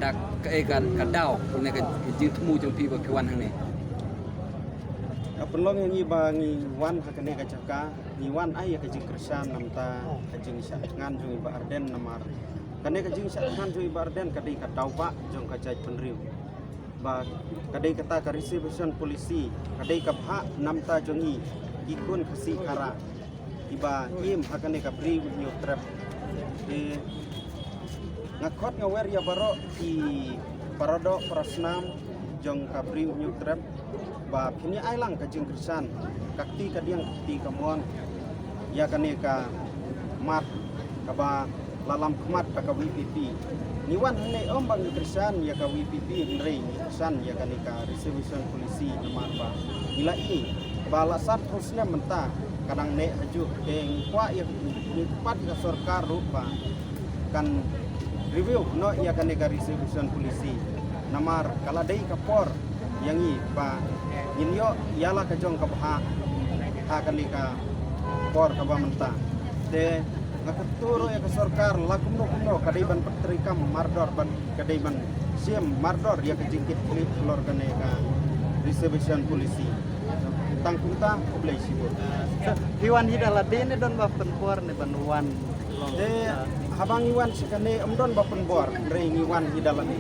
dak kadau ne ka jing temu jong pi ba kawan hang ni Apelong yang ngi wan hakane ka caka ni wan ai ka jing kersan namta ka jing ngan jung ba arden namar kane ka jing ngan jung ba arden ka dei ka tauba jong ka cai penriu ba ka dei kata ka reservation polisi ka dei ka pha namta jongi ikun khasi kara iba im hakane ka bri nyu trap de ngakot ngawer ya baro di parado prasnam jong ka bri nyu trap ba phini ailang ka jing kersan kakti ka diang kakti ka mon ya kane ka mat ka ba lalam khmat ka WPP niwan hane om bang kersan ya ka WPP nrei ni kersan ya kane ka reservation polisi namar ba ila i ba lasat terusnya menta kadang ne haju eng kwa ya ni pat ka sarkar rupa kan review no ya kane ka reservation polisi namar kala dei ka por yang i ba inyo yala ka jong ka ha kani ka por ka ba menta de ngakaturo ya ka sarkar lakumno kumno kadaiban patrika mardor ban kadaiban siem mardor ya ka jingkit klip lor kane ka reservation polisi tangkunta oblay sibut Iwan hidala dene don ba penpuar ne banuan de habang iwan sikane amdon ba penbor re iwan hidala ni